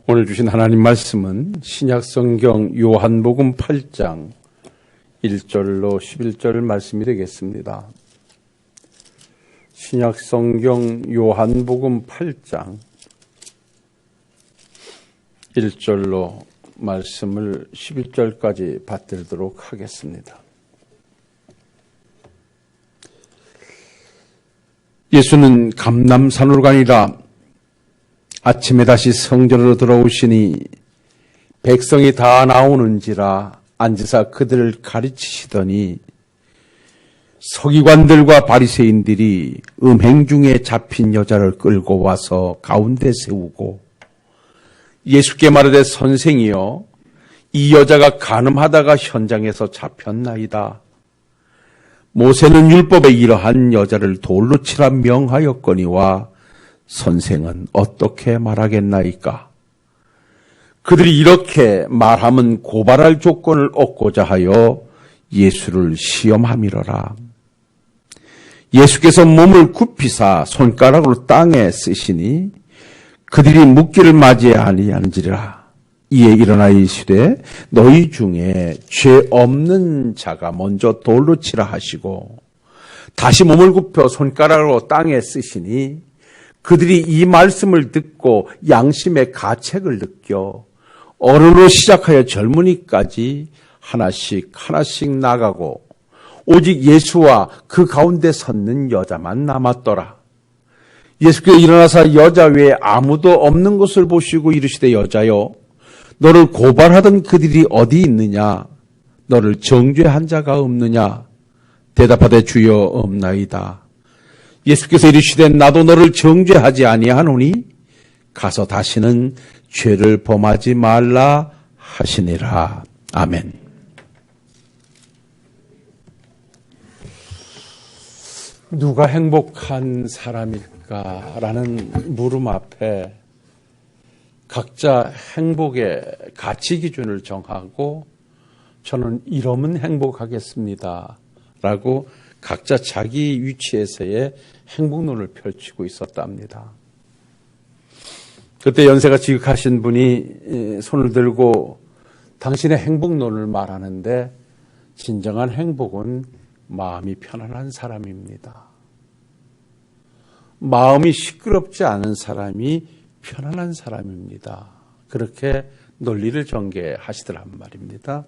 오늘 주신 하나님 말씀은 신약성경 요한복음 8장 1절로 11절 말씀이 되겠습니다. 신약성경 요한복음 8장 1절로 말씀을 11절까지 받들도록 하겠습니다. 예수는 감람산으로 가니라. 아침에 다시 성전으로 들어오시니 백성이 다 나오는지라 앉으사 그들을 가르치시더니 서기관들과 바리새인들이 음행 중에 잡힌 여자를 끌고 와서 가운데 세우고 예수께 말하되 선생이여 이 여자가 간음하다가 현장에서 잡혔나이다. 모세는 율법에 이러한 여자를 돌로 치라 명하였거니와 선생은 어떻게 말하겠나이까? 그들이 이렇게 말하면 고발할 조건을 얻고자 하여 예수를 시험함이로라. 예수께서 몸을 굽히사 손가락으로 땅에 쓰시니 그들이 묻기를 맞이하니한지라. 이에 일어나 이르시되 너희 중에 죄 없는 자가 먼저 돌로 치라 하시고 다시 몸을 굽혀 손가락으로 땅에 쓰시니 그들이 이 말씀을 듣고 양심의 가책을 느껴 어른으로 시작하여 젊은이까지 하나씩 나가고 오직 예수와 그 가운데 섰는 여자만 남았더라. 예수께서 일어나사 여자 외에 아무도 없는 것을 보시고 이르시되 여자여 너를 고발하던 그들이 어디 있느냐? 너를 정죄한 자가 없느냐? 대답하되 주여 없나이다. 예수께서 이르시되 나도 너를 정죄하지 아니하노니 가서 다시는 죄를 범하지 말라 하시니라. 아멘. 누가 행복한 사람일까라는 물음 앞에 각자 행복의 가치 기준을 정하고 저는 이러면 행복하겠습니다 라고 각자 자기 위치에서의 행복론을 펼치고 있었답니다. 그때 연세가 지극하신 분이 손을 들고 당신의 행복론을 말하는데 진정한 행복은 마음이 편안한 사람입니다. 마음이 시끄럽지 않은 사람이 편안한 사람입니다. 그렇게 논리를 전개하시더란 말입니다.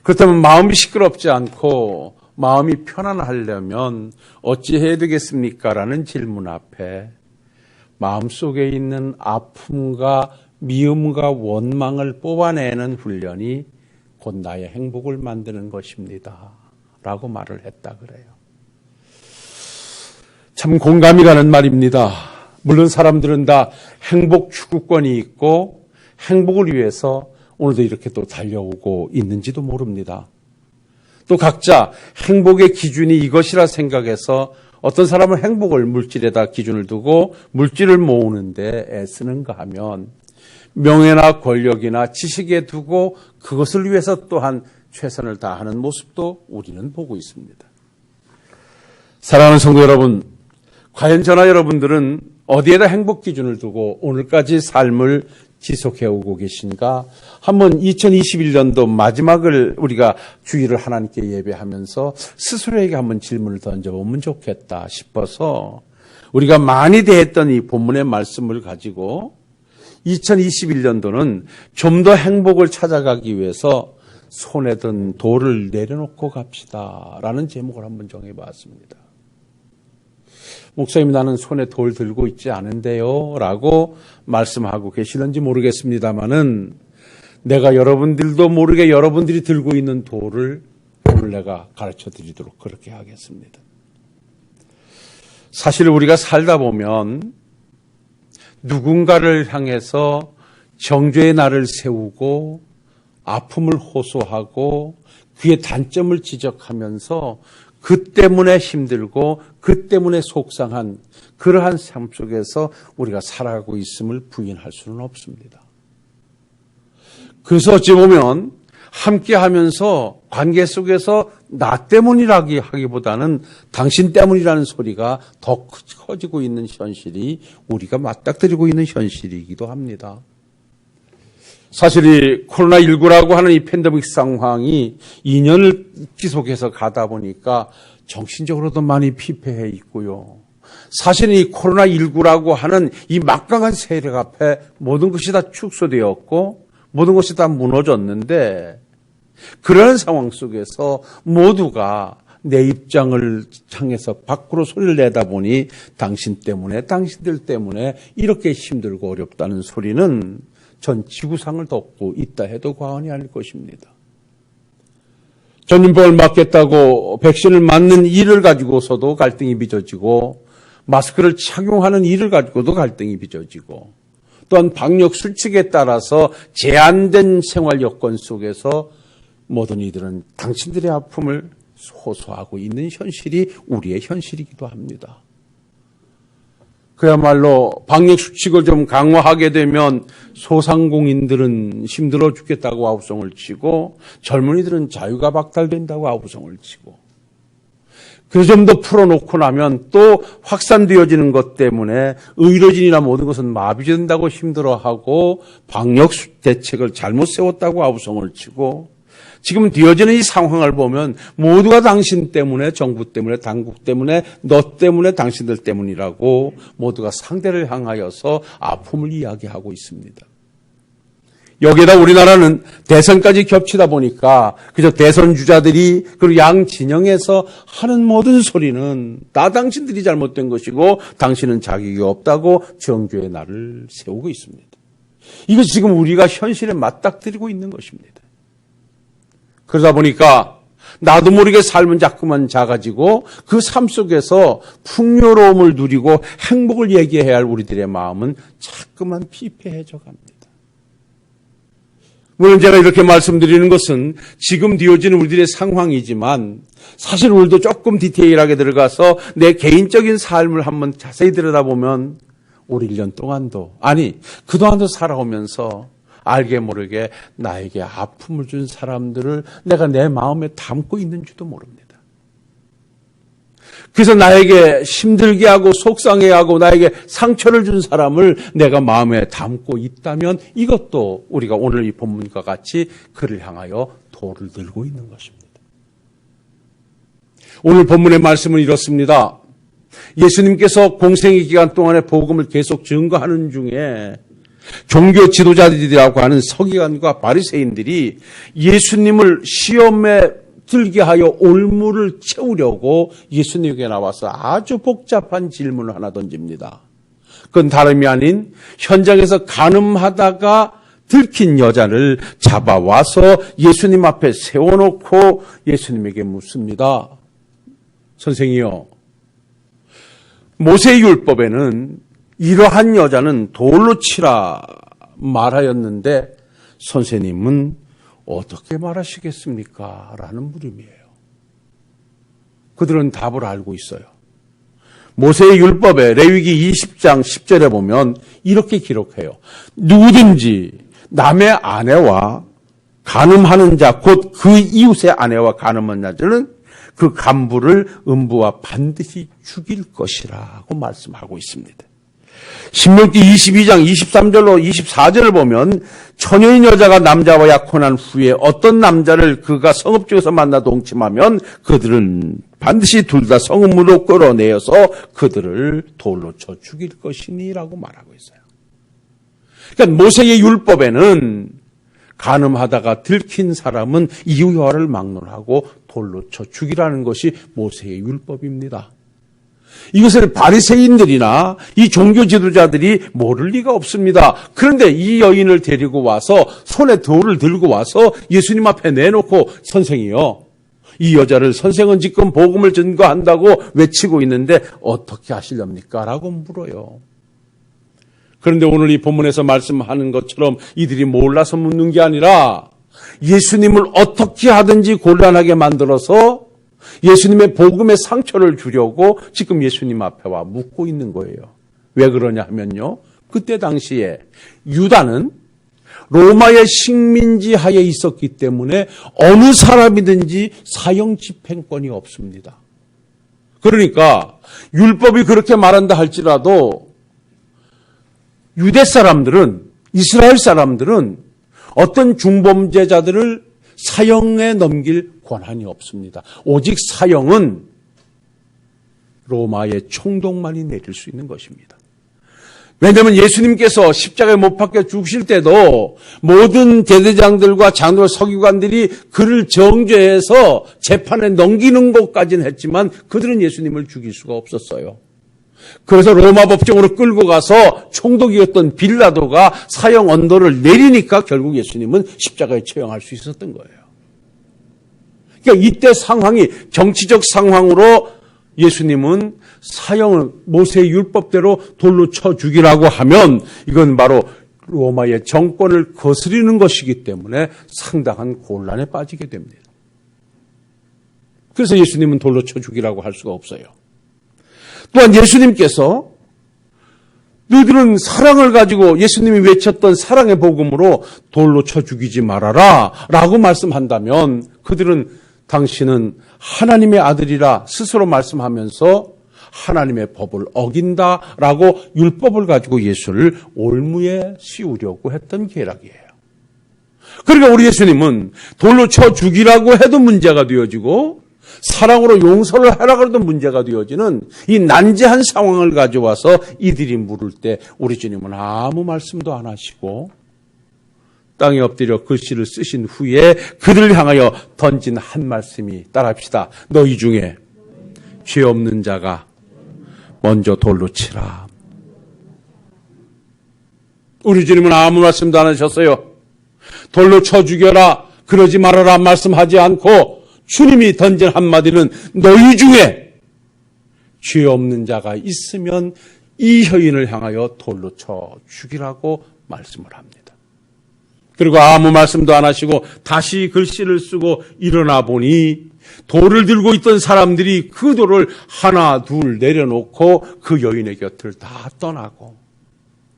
그렇다면 마음이 시끄럽지 않고 마음이 편안하려면 어찌해야 되겠습니까? 라는 질문 앞에 마음속에 있는 아픔과 미움과 원망을 뽑아내는 훈련이 곧 나의 행복을 만드는 것입니다. 라고 말을 했다 그래요. 참 공감이 가는 말입니다. 물론 사람들은 다 행복 추구권이 있고 행복을 위해서 오늘도 이렇게 또 달려오고 있는지도 모릅니다. 또 각자 행복의 기준이 이것이라 생각해서 어떤 사람은 행복을 물질에다 기준을 두고 물질을 모으는데 애쓰는가 하면 명예나 권력이나 지식에 두고 그것을 위해서 또한 최선을 다하는 모습도 우리는 보고 있습니다. 사랑하는 성도 여러분, 과연 저나 여러분들은 어디에다 행복 기준을 두고 오늘까지 삶을 지속해오고 계신가? 한번 2021년도 마지막을 우리가 주일을 하나님께 예배하면서 스스로에게 한번 질문을 던져보면 좋겠다 싶어서 우리가 많이 대했던 이 본문의 말씀을 가지고 2021년도는 좀 더 행복을 찾아가기 위해서 손에 든 돌을 내려놓고 갑시다 라는 제목을 한번 정해봤습니다. 목사님 나는 손에 돌 들고 있지 않은데요 라고 말씀하고 계시는지 모르겠습니다만은 내가 여러분들도 모르게 여러분들이 들고 있는 돌을 오늘 내가 가르쳐 드리도록 그렇게 하겠습니다. 사실 우리가 살다 보면 누군가를 향해서 정죄의 날을 세우고 아픔을 호소하고 그의 단점을 지적하면서 그 때문에 힘들고 그 때문에 속상한 그러한 삶 속에서 우리가 살아가고 있음을 부인할 수는 없습니다. 그래서 어찌 보면 함께 하면서 관계 속에서 나 때문이라기 하기보다는 당신 때문이라는 소리가 더 커지고 있는 현실이 우리가 맞닥뜨리고 있는 현실이기도 합니다. 사실 이 코로나19라고 하는 이 팬데믹 상황이 2년을 지속해서 가다 보니까 정신적으로도 많이 피폐해 있고요. 사실 이 코로나19라고 하는 이 막강한 세력 앞에 모든 것이 다 축소되었고 모든 것이 다 무너졌는데 그런 상황 속에서 모두가 내 입장을 향해서 밖으로 소리를 내다 보니 당신 때문에 당신들 때문에 이렇게 힘들고 어렵다는 소리는 전 지구상을 덮고 있다 해도 과언이 아닐 것입니다. 전염병을 막겠다고 백신을 맞는 일을 가지고서도 갈등이 빚어지고 마스크를 착용하는 일을 가지고도 갈등이 빚어지고 또한 방역 수칙에 따라서 제한된 생활 여건 속에서 모든 이들은 당신들의 아픔을 호소하고 있는 현실이 우리의 현실이기도 합니다. 그야말로 방역 수칙을 좀 강화하게 되면 소상공인들은 힘들어 죽겠다고 아우성을 치고 젊은이들은 자유가 박탈된다고 아우성을 치고 그 좀 더 풀어놓고 나면 또 확산되어지는 것 때문에 의료진이나 모든 것은 마비된다고 힘들어하고 방역 대책을 잘못 세웠다고 아우성을 치고 지금 되어지는 이 상황을 보면 모두가 당신 때문에 정부 때문에 당국 때문에 너 때문에 당신들 때문이라고 모두가 상대를 향하여서 아픔을 이야기하고 있습니다. 여기에다 우리나라는 대선까지 겹치다 보니까 그저 대선 주자들이 그리고 양 진영에서 하는 모든 소리는 다 당신들이 잘못된 것이고 당신은 자격이 없다고 정죄의 날을 세우고 있습니다. 이것이 지금 우리가 현실에 맞닥뜨리고 있는 것입니다. 그러다 보니까 나도 모르게 삶은 자꾸만 작아지고 그 삶 속에서 풍요로움을 누리고 행복을 얘기해야 할 우리들의 마음은 자꾸만 피폐해져 갑니다. 물론 제가 이렇게 말씀드리는 것은 지금 되어지는 우리들의 상황이지만 사실 우리도 조금 디테일하게 들어가서 내 개인적인 삶을 한번 자세히 들여다보면 올 1년 동안도 아니 그동안도 살아오면서 알게 모르게 나에게 아픔을 준 사람들을 내가 내 마음에 담고 있는지도 모릅니다. 그래서 나에게 힘들게 하고 속상해하고 나에게 상처를 준 사람을 내가 마음에 담고 있다면 이것도 우리가 오늘 이 본문과 같이 그를 향하여 돌을 들고 있는 것입니다. 오늘 본문의 말씀은 이렇습니다. 예수님께서 공생의 기간 동안에 복음을 계속 증거하는 중에 종교 지도자들이라고 하는 서기관과 바리새인들이 예수님을 시험에 들게 하여 올무를 채우려고 예수님에게 나와서 아주 복잡한 질문을 하나 던집니다. 그건 다름이 아닌 현장에서 간음하다가 들킨 여자를 잡아와서 예수님 앞에 세워놓고 예수님에게 묻습니다. 선생이요, 모세의 율법에는 이러한 여자는 돌로 치라 말하였는데 선생님은 어떻게 말하시겠습니까? 라는 물음이에요. 그들은 답을 알고 있어요. 모세의 율법에 레위기 20장 10절에 보면 이렇게 기록해요. 누구든지 남의 아내와 간음하는 자, 곧 그 이웃의 아내와 간음하는 자는 그 간부를 음부와 반드시 죽일 것이라고 말씀하고 있습니다. 신명기 22장 23절로 24절을 보면 처녀인 여자가 남자와 약혼한 후에 어떤 남자를 그가 성읍중에서 만나 동침하면 그들은 반드시 둘 다 성읍으로 끌어내어서 그들을 돌로 쳐 죽일 것이니라고 말하고 있어요. 그러니까 모세의 율법에는 간음하다가 들킨 사람은 이유여하를 막론하고 돌로 쳐 죽이라는 것이 모세의 율법입니다. 이것을 바리새인들이나 이 종교 지도자들이 모를 리가 없습니다. 그런데 이 여인을 데리고 와서 손에 돌을 들고 와서 예수님 앞에 내놓고 선생이요, 이 여자를 선생은 지금 복음을 증거한다고 외치고 있는데 어떻게 하시렵니까? 라고 물어요. 그런데 오늘 이 본문에서 말씀하는 것처럼 이들이 몰라서 묻는 게 아니라 예수님을 어떻게 하든지 곤란하게 만들어서 예수님의 복음에 상처를 주려고 지금 예수님 앞에 와 묻고 있는 거예요. 왜 그러냐 하면요, 그때 당시에 유다는 로마의 식민지 하에 있었기 때문에 어느 사람이든지 사형 집행권이 없습니다. 그러니까 율법이 그렇게 말한다 할지라도 유대 사람들은, 이스라엘 사람들은 어떤 중범죄자들을 사형에 넘길 권한이 없습니다. 오직 사형은 로마의 총독만이 내릴 수 있는 것입니다. 왜냐하면 예수님께서 십자가에 못 박혀 죽으실 때도 모든 제사장들과 장로와 서기관들이 그를 정죄해서 재판에 넘기는 것까지는 했지만 그들은 예수님을 죽일 수가 없었어요. 그래서 로마 법정으로 끌고 가서 총독이었던 빌라도가 사형 언도를 내리니까 결국 예수님은 십자가에 처형할 수 있었던 거예요. 그러니까 이때 상황이 정치적 상황으로 예수님은 사형을 모세의 율법대로 돌로 쳐 죽이라고 하면 이건 바로 로마의 정권을 거스리는 것이기 때문에 상당한 곤란에 빠지게 됩니다. 그래서 예수님은 돌로 쳐 죽이라고 할 수가 없어요. 또한 예수님께서 너희들은 사랑을 가지고 예수님이 외쳤던 사랑의 복음으로 돌로 쳐 죽이지 말아라 라고 말씀한다면 그들은 당신은 하나님의 아들이라 스스로 말씀하면서 하나님의 법을 어긴다라고 율법을 가지고 예수를 올무에 씌우려고 했던 계략이에요. 그러니까 우리 예수님은 돌로 쳐 죽이라고 해도 문제가 되어지고 사랑으로 용서를 하라고 해도 문제가 되어지는 이 난제한 상황을 가져와서 이들이 물을 때 우리 주님은 아무 말씀도 안 하시고 땅에 엎드려 글씨를 쓰신 후에 그들을 향하여 던진 한 말씀이 따라합시다. 너희 중에 죄 없는 자가 먼저 돌로 치라. 우리 주님은 아무 말씀도 안 하셨어요. 돌로 쳐 죽여라, 그러지 말아라 말씀하지 않고 주님이 던진 한마디는 너희 중에 죄 없는 자가 있으면 이 여인을 향하여 돌로 쳐 죽이라고 말씀을 합니다. 그리고 아무 말씀도 안 하시고 다시 글씨를 쓰고 일어나 보니 돌을 들고 있던 사람들이 그 돌을 하나 둘 내려놓고 그 여인의 곁을 다 떠나고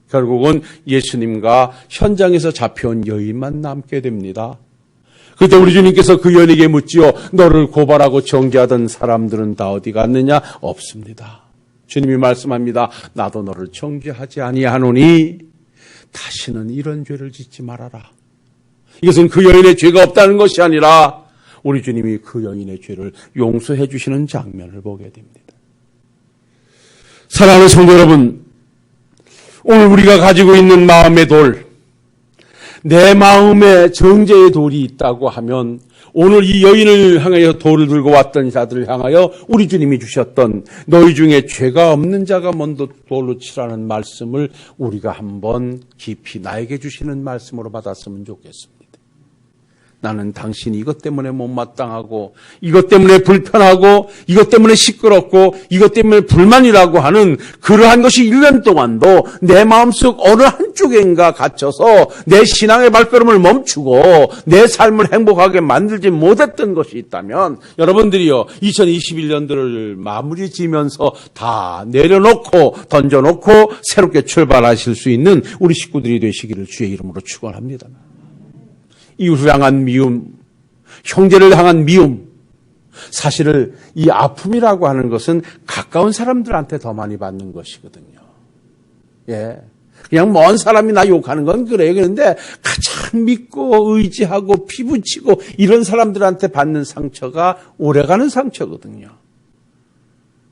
결국은 예수님과 현장에서 잡혀온 여인만 남게 됩니다. 그때 우리 주님께서 그 여인에게 묻지요. 너를 고발하고 정죄하던 사람들은 다 어디 갔느냐? 없습니다. 주님이 말씀합니다. 나도 너를 정죄하지 아니하노니 다시는 이런 죄를 짓지 말아라. 이것은 그 여인의 죄가 없다는 것이 아니라 우리 주님이 그 여인의 죄를 용서해 주시는 장면을 보게 됩니다. 사랑하는 성도 여러분, 오늘 우리가 가지고 있는 마음의 돌, 내 마음에 정죄의 돌이 있다고 하면 오늘 이 여인을 향하여 돌을 들고 왔던 자들을 향하여 우리 주님이 주셨던 너희 중에 죄가 없는 자가 먼저 돌로 치라는 말씀을 우리가 한번 깊이 나에게 주시는 말씀으로 받았으면 좋겠습니다. 나는 당신이 이것 때문에 못마땅하고 이것 때문에 불편하고 이것 때문에 시끄럽고 이것 때문에 불만이라고 하는 그러한 것이 1년 동안도 내 마음속 어느 한쪽인가 갇혀서 내 신앙의 발걸음을 멈추고 내 삶을 행복하게 만들지 못했던 것이 있다면 여러분들이요 2021년도를 마무리 지면서 다 내려놓고 던져놓고 새롭게 출발하실 수 있는 우리 식구들이 되시기를 주의 이름으로 축원합니다. 이웃을 향한 미움, 형제를 향한 미움. 사실은 이 아픔이라고 하는 것은 가까운 사람들한테 더 많이 받는 것이거든요. 예. 그냥 먼 사람이 나 욕하는 건 그래요. 그런데 가장 믿고 의지하고 피부치고 이런 사람들한테 받는 상처가 오래가는 상처거든요.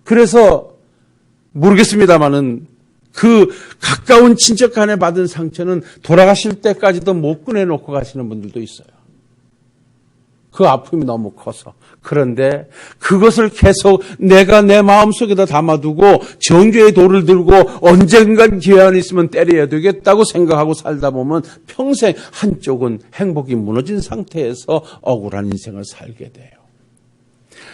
그래서 모르겠습니다만은 그 가까운 친척 간에 받은 상처는 돌아가실 때까지도 못 꺼내놓고 가시는 분들도 있어요. 그 아픔이 너무 커서. 그런데 그것을 계속 내가 내 마음속에다 담아두고 정죄의 돌을 들고 언젠간 기회가 있으면 때려야 되겠다고 생각하고 살다 보면 평생 한쪽은 행복이 무너진 상태에서 억울한 인생을 살게 돼요.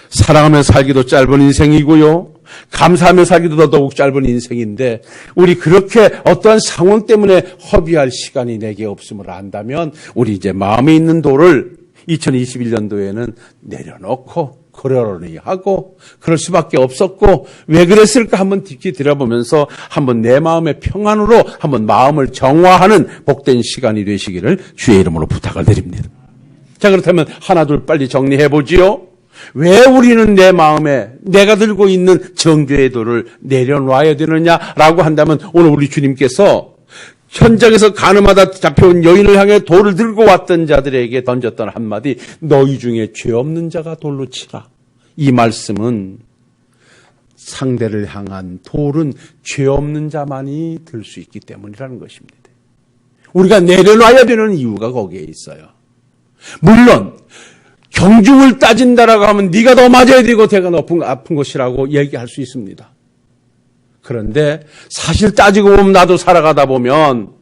사랑하며 살기도 짧은 인생이고요. 감사하며 살기도 더더욱 짧은 인생인데 우리 그렇게 어떠한 상황 때문에 허비할 시간이 내게 없음을 안다면 우리 이제 마음에 있는 돌을 2021년도에는 내려놓고 그러려니 하고 그럴 수밖에 없었고 왜 그랬을까 한번 깊이 들여보면서 한번 내 마음의 평안으로 한번 마음을 정화하는 복된 시간이 되시기를 주의 이름으로 부탁을 드립니다. 자, 그렇다면 하나 둘 빨리 정리해 보지요. 왜 우리는 내 마음에 내가 들고 있는 정죄의 돌을 내려놔야 되느냐라고 한다면 오늘 우리 주님께서 현장에서 가늠하다 잡혀온 여인을 향해 돌을 들고 왔던 자들에게 던졌던 한마디, 너희 중에 죄 없는 자가 돌로 치라. 이 말씀은 상대를 향한 돌은 죄 없는 자만이 들 수 있기 때문이라는 것입니다. 우리가 내려놔야 되는 이유가 거기에 있어요. 물론 경중을 따진다라고 하면 네가 더 맞아야 되고 대가 아픈 것이라고 얘기할 수 있습니다. 그런데 사실 따지고 보면 나도 살아가다 보면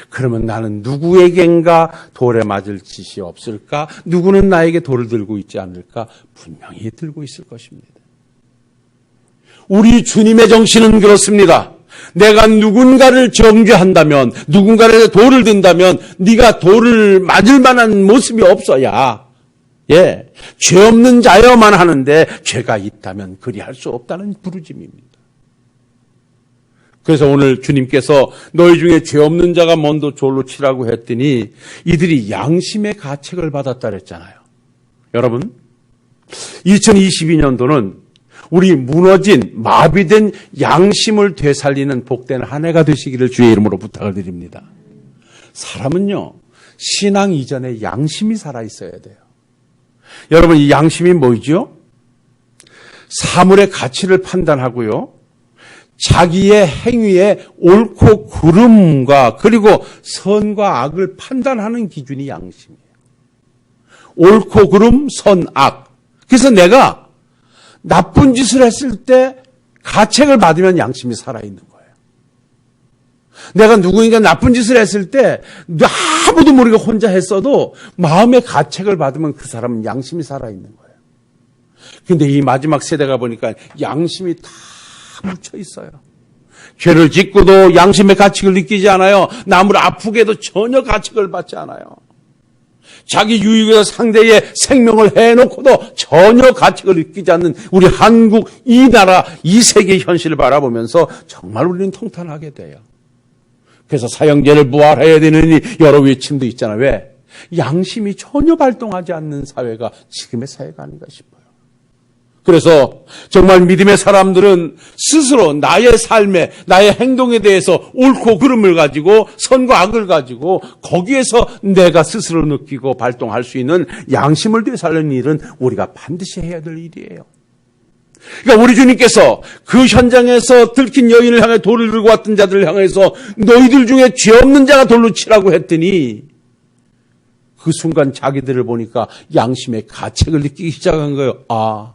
그러면 나는 누구에겐가 돌에 맞을 짓이 없을까? 누구는 나에게 돌을 들고 있지 않을까? 분명히 들고 있을 것입니다. 우리 주님의 정신은 그렇습니다. 내가 누군가를 정죄한다면, 누군가를 돌을 든다면 네가 돌을 맞을 만한 모습이 없어야 죄 없는 자여만 하는데 죄가 있다면 그리할 수 없다는 부르짐입니다. 그래서 오늘 주님께서 너희 중에 죄 없는 자가 먼저 돌로 치라고 했더니 이들이 양심의 가책을 받았다 그랬잖아요. 여러분, 2022년도는 우리 무너진 마비된 양심을 되살리는 복된 한 해가 되시기를 주의 이름으로 부탁을 드립니다. 사람은요, 신앙 이전에 양심이 살아있어야 돼요. 여러분, 이 양심이 뭐죠? 사물의 가치를 판단하고요, 자기의 행위의 옳고 그름과 그리고 선과 악을 판단하는 기준이 양심이에요. 옳고 그름, 선, 악. 그래서 내가 나쁜 짓을 했을 때 가책을 받으면 양심이 살아있는 거예요. 내가 누구인가 나쁜 짓을 했을 때 아무도 모르게 혼자 했어도 마음의 가책을 받으면 그 사람은 양심이 살아있는 거예요. 그런데 이 마지막 세대가 보니까 양심이 다 묻혀 있어요. 죄를 짓고도 양심의 가책을 느끼지 않아요. 남을 아프게 해도 전혀 가책을 받지 않아요. 자기 유익에서 상대의 생명을 해놓고도 전혀 가책을 느끼지 않는 우리 한국, 이 나라, 이 세계의 현실을 바라보면서 정말 우리는 통탄하게 돼요. 그래서 사형제를 부활해야 되느니 여러 외침도 있잖아요. 왜? 양심이 전혀 발동하지 않는 사회가 지금의 사회가 아닌가 싶어요. 그래서 정말 믿음의 사람들은 스스로 나의 삶에, 나의 행동에 대해서 옳고 그름을 가지고 선과 악을 가지고 거기에서 내가 스스로 느끼고 발동할 수 있는 양심을 되살리는 일은 우리가 반드시 해야 될 일이에요. 그러니까 우리 주님께서 그 현장에서 들킨 여인을 향해 돌을 들고 왔던 자들을 향해서 너희들 중에 죄 없는 자가 돌로 치라고 했더니 그 순간 자기들을 보니까 양심의 가책을 느끼기 시작한 거예요. 아,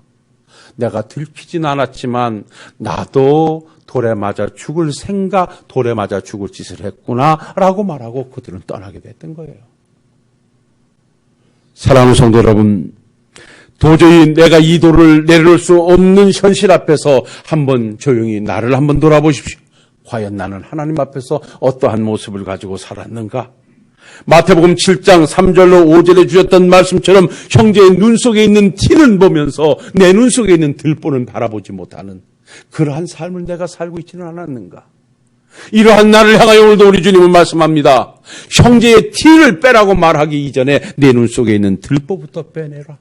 내가 들키진 않았지만 나도 돌에 맞아 죽을 생각, 돌에 맞아 죽을 짓을 했구나 라고 말하고 그들은 떠나게 됐던 거예요. 사랑하는 성도 여러분, 도저히 내가 이 돌을 내려놓을 수 없는 현실 앞에서 한번 조용히 나를 한번 돌아보십시오. 과연 나는 하나님 앞에서 어떠한 모습을 가지고 살았는가? 마태복음 7장 3절로 5절에 주셨던 말씀처럼 형제의 눈 속에 있는 티는 보면서 내 눈 속에 있는 들보는 바라보지 못하는 그러한 삶을 내가 살고 있지는 않았는가? 이러한 나를 향하여 오늘도 우리 주님은 말씀합니다. 형제의 티를 빼라고 말하기 이전에 내 눈 속에 있는 들보부터 빼내라.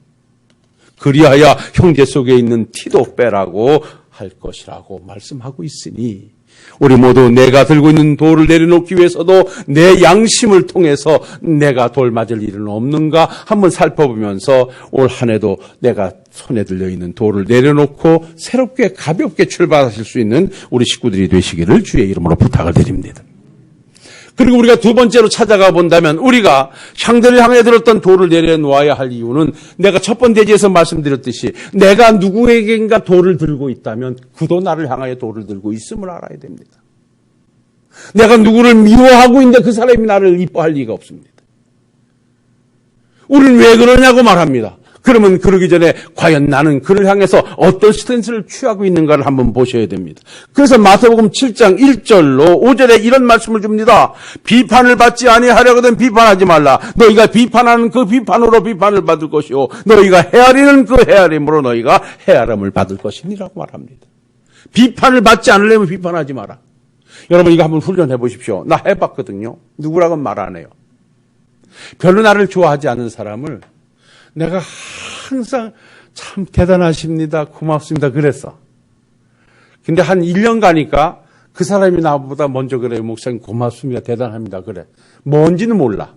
그리하여 형제 속에 있는 티도 빼라고 할 것이라고 말씀하고 있으니 우리 모두 내가 들고 있는 돌을 내려놓기 위해서도 내 양심을 통해서 내가 돌 맞을 일은 없는가 한번 살펴보면서 올 한 해도 내가 손에 들려 있는 돌을 내려놓고 새롭게 가볍게 출발하실 수 있는 우리 식구들이 되시기를 주의 이름으로 부탁을 드립니다. 그리고 우리가 두 번째로 찾아가 본다면 우리가 형제를 향해 들었던 돌을 내려놓아야 할 이유는 내가 첫 번째에서 말씀드렸듯이 내가 누구에겐가 돌을 들고 있다면 그도 나를 향하여 돌을 들고 있음을 알아야 됩니다. 내가 누구를 미워하고 있는데 그 사람이 나를 이뻐할 리가 없습니다. 우리는 왜 그러냐고 말합니다. 그러면 그러기 전에 과연 나는 그를 향해서 어떤 스탠스를 취하고 있는가를 한번 보셔야 됩니다. 그래서 마태복음 7장 1절로 5절에 이런 말씀을 줍니다. 비판을 받지 아니하려거든 비판하지 말라. 너희가 비판하는 그 비판으로 비판을 받을 것이요 너희가 헤아리는 그 헤아림으로 너희가 헤아림을 받을 것이니라고 말합니다. 비판을 받지 않으려면 비판하지 마라. 여러분 이거 한번 훈련해 보십시오. 나 해봤거든요. 누구라고는 말 안 해요. 별로 나를 좋아하지 않는 사람을 내가 항상 참 대단하십니다. 고맙습니다. 그랬어. 근데 한 1년 가니까 그 사람이 나보다 먼저 그래요. 목사님 고맙습니다. 대단합니다. 그래. 뭔지는 몰라.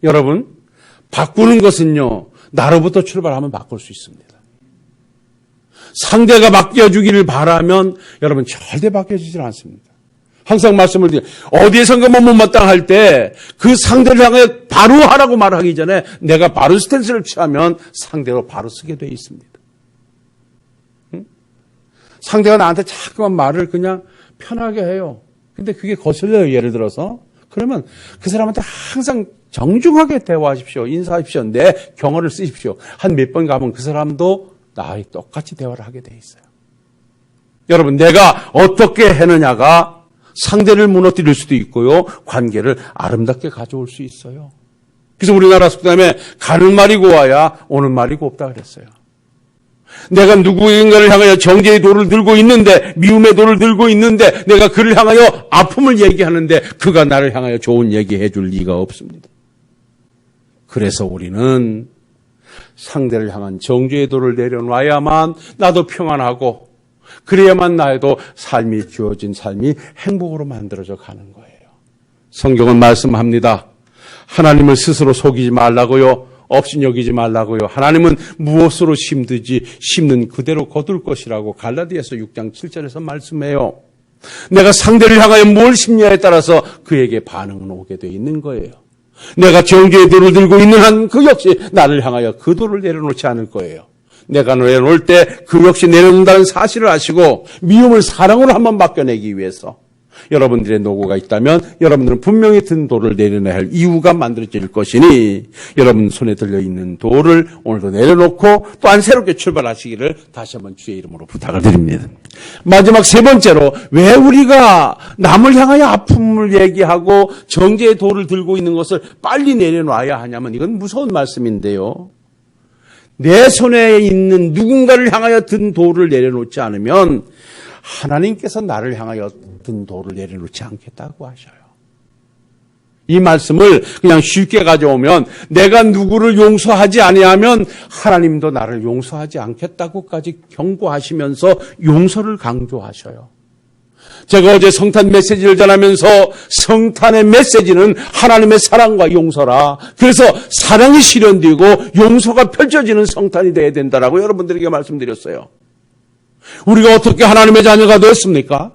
여러분, 바꾸는 것은요. 나로부터 출발하면 바꿀 수 있습니다. 상대가 바뀌어주기를 바라면 여러분 절대 바뀌어지질 않습니다. 항상 말씀을 드려요. 어디에선가 못마땅할 때 그 상대를 향해 바로 하라고 말하기 전에 내가 바로 스탠스를 취하면 상대로 바로 쓰게 되어 있습니다. 응? 상대가 나한테 자꾸만 말을 그냥 편하게 해요. 근데 그게 거슬려요. 예를 들어서. 그러면 그 사람한테 항상 정중하게 대화하십시오. 인사하십시오. 내 경어를 쓰십시오. 한 몇 번 가면 그 사람도 나와 똑같이 대화를 하게 되어 있어요. 여러분 내가 어떻게 했느냐가 상대를 무너뜨릴 수도 있고요. 관계를 아름답게 가져올 수 있어요. 그래서 우리나라 속담에 가는 말이 고와야 오는 말이 곱다 그랬어요. 내가 누구인가를 향하여 정죄의 돌을 들고 있는데 미움의 돌을 들고 있는데 내가 그를 향하여 아픔을 얘기하는데 그가 나를 향하여 좋은 얘기해 줄 리가 없습니다. 그래서 우리는 상대를 향한 정죄의 돌을 내려놔야만 나도 평안하고 그래야만 나에도 삶이 주어진 삶이 행복으로 만들어져 가는 거예요. 성경은 말씀합니다. 하나님을 스스로 속이지 말라고요. 업신여기지 말라고요. 하나님은 무엇으로 심든지 심는 그대로 거둘 것이라고 갈라디아서 6장 7절에서 말씀해요. 내가 상대를 향하여 뭘 심냐에 따라서 그에게 반응은 오게 돼 있는 거예요. 내가 정죄의 돌을 들고 있는 한 그 역시 나를 향하여 그 돌을 내려놓지 않을 거예요. 내가 내려놓을 때 그 역시 내려놓는다는 사실을 아시고 미움을 사랑으로 한번 바뀌어내기 위해서 여러분들의 노고가 있다면 여러분들은 분명히 든 돌을 내려내야 할 이유가 만들어질 것이니 여러분 손에 들려있는 돌을 오늘도 내려놓고 또한 새롭게 출발하시기를 다시 한번 주의 이름으로 부탁을 드립니다. 마지막 세 번째로 왜 우리가 남을 향하여 아픔을 얘기하고 정죄의 돌을 들고 있는 것을 빨리 내려놔야 하냐면 이건 무서운 말씀인데요. 내 손에 있는 누군가를 향하여 든 돌을 내려놓지 않으면 하나님께서 나를 향하여 든 돌을 내려놓지 않겠다고 하셔요. 이 말씀을 그냥 쉽게 가져오면 내가 누구를 용서하지 아니하면 하나님도 나를 용서하지 않겠다고까지 경고하시면서 용서를 강조하셔요. 제가 어제 성탄 메시지를 전하면서 성탄의 메시지는 하나님의 사랑과 용서라. 그래서 사랑이 실현되고 용서가 펼쳐지는 성탄이 되어야 된다라고 여러분들에게 말씀드렸어요. 우리가 어떻게 하나님의 자녀가 되었습니까?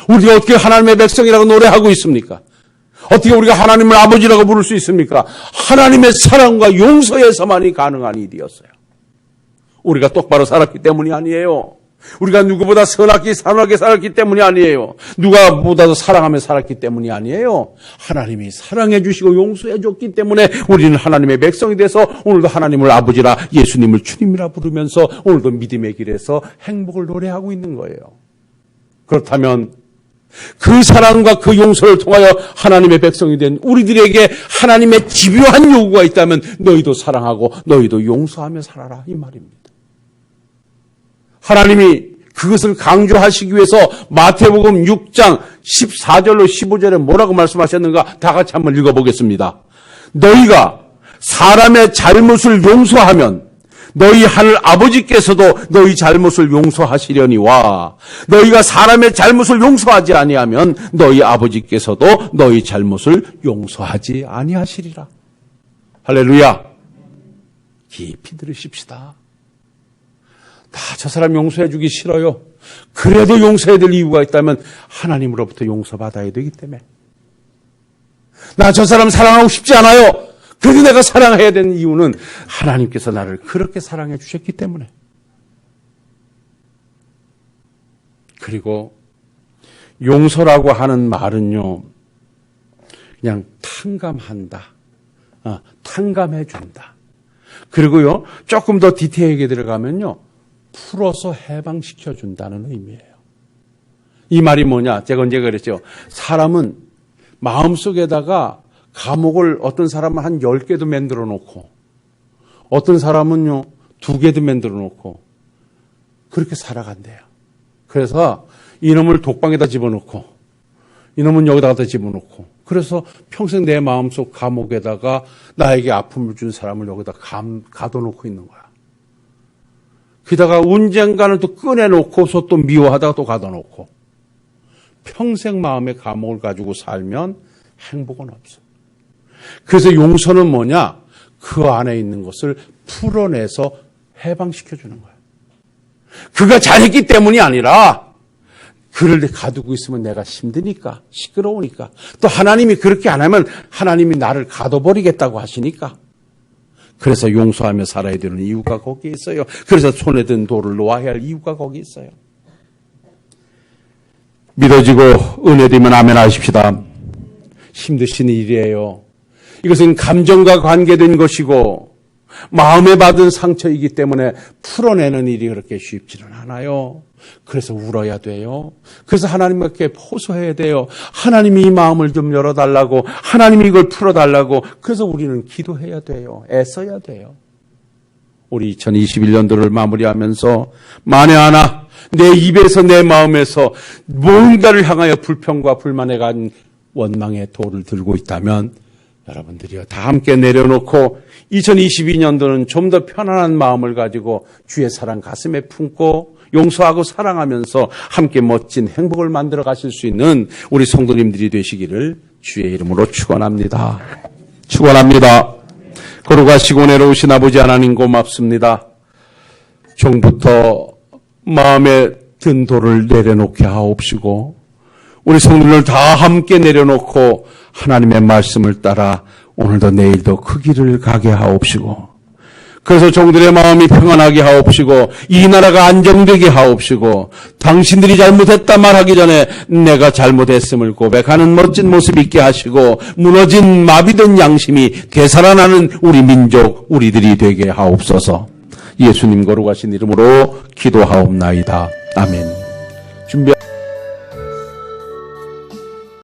우리가 어떻게 하나님의 백성이라고 노래하고 있습니까? 어떻게 우리가 하나님을 아버지라고 부를 수 있습니까? 하나님의 사랑과 용서에서만이 가능한 일이었어요. 우리가 똑바로 살았기 때문이 아니에요. 우리가 누구보다 선하게 살았기 때문이 아니에요. 누가보다도 사랑하며 살았기 때문이 아니에요. 하나님이 사랑해 주시고 용서해 줬기 때문에 우리는 하나님의 백성이 돼서 오늘도 하나님을 아버지라 예수님을 주님이라 부르면서 오늘도 믿음의 길에서 행복을 노래하고 있는 거예요. 그렇다면 그 사랑과 그 용서를 통하여 하나님의 백성이 된 우리들에게 하나님의 집요한 요구가 있다면 너희도 사랑하고 너희도 용서하며 살아라 이 말입니다. 하나님이 그것을 강조하시기 위해서 마태복음 6장 14절로 15절에 뭐라고 말씀하셨는가 다 같이 한번 읽어보겠습니다. 너희가 사람의 잘못을 용서하면 너희 하늘 아버지께서도 너희 잘못을 용서하시려니와 너희가 사람의 잘못을 용서하지 아니하면 너희 아버지께서도 너희 잘못을 용서하지 아니하시리라. 할렐루야. 깊이 들으십시다. 저 사람 용서해 주기 싫어요. 그래도 용서해야 될 이유가 있다면 하나님으로부터 용서받아야 되기 때문에. 나 저 사람 사랑하고 싶지 않아요. 그래도 내가 사랑해야 되는 이유는 하나님께서 나를 그렇게 사랑해 주셨기 때문에. 그리고 용서라고 하는 말은요. 그냥 탕감한다. 탕감해 준다. 그리고요, 조금 더 디테일하게 들어가면요, 풀어서 해방시켜 준다는 의미예요. 이 말이 뭐냐? 제가 언제 그랬죠? 사람은 마음속에다가 감옥을 어떤 사람은 한 10개도 만들어 놓고 어떤 사람은요 2개도 만들어 놓고 그렇게 살아간대요. 그래서 이놈을 독방에다 집어넣고 이놈은 여기다가 집어넣고 그래서 평생 내 마음속 감옥에다가 나에게 아픔을 준 사람을 여기다 가둬놓고 있는 거야. 게다가 언젠가는 또 꺼내놓고서 또 미워하다가 또 가둬놓고 평생 마음의 감옥을 가지고 살면 행복은 없어. 그래서 용서는 뭐냐? 그 안에 있는 것을 풀어내서 해방시켜주는 거야. 그가 잘했기 때문이 아니라 그를 가두고 있으면 내가 힘드니까, 시끄러우니까, 또 하나님이 그렇게 안 하면 하나님이 나를 가둬버리겠다고 하시니까. 그래서 용서하며 살아야 되는 이유가 거기에 있어요. 그래서 손에 든 돌을 놓아야 할 이유가 거기 있어요. 믿어지고 은혜되면 아멘 하십시다. 힘드신 일이에요. 이것은 감정과 관계된 것이고 마음에 받은 상처이기 때문에 풀어내는 일이 그렇게 쉽지는 않아요. 그래서 울어야 돼요. 그래서 하나님께 호소해야 돼요. 하나님이 이 마음을 좀 열어달라고, 하나님이 이걸 풀어달라고. 그래서 우리는 기도해야 돼요. 애써야 돼요. 우리 2021년도를 마무리하면서 만에 하나 내 입에서 내 마음에서 뭔가를 향하여 불평과 불만에 간 원망의 돌을 들고 있다면 여러분들이요 다 함께 내려놓고 2022년도는 좀 더 편안한 마음을 가지고 주의 사랑 가슴에 품고 용서하고 사랑하면서 함께 멋진 행복을 만들어 가실 수 있는 우리 성도님들이 되시기를 주의 이름으로 축원합니다. 축원합니다. 걸어가시고 내려오신 아버지 하나님 고맙습니다. 종부터 마음에 든 돌을 내려놓게 하옵시고 우리 성도들 다 함께 내려놓고 하나님의 말씀을 따라 오늘도 내일도 그 길을 가게 하옵시고 그래서 종들의 마음이 평안하게 하옵시고 이 나라가 안정되게 하옵시고 당신들이 잘못했다 말하기 전에 내가 잘못했음을 고백하는 멋진 모습 있게 하시고 무너진 마비된 양심이 되살아나는 우리 민족 우리들이 되게 하옵소서. 예수님 거룩하신 이름으로 기도하옵나이다. 아멘.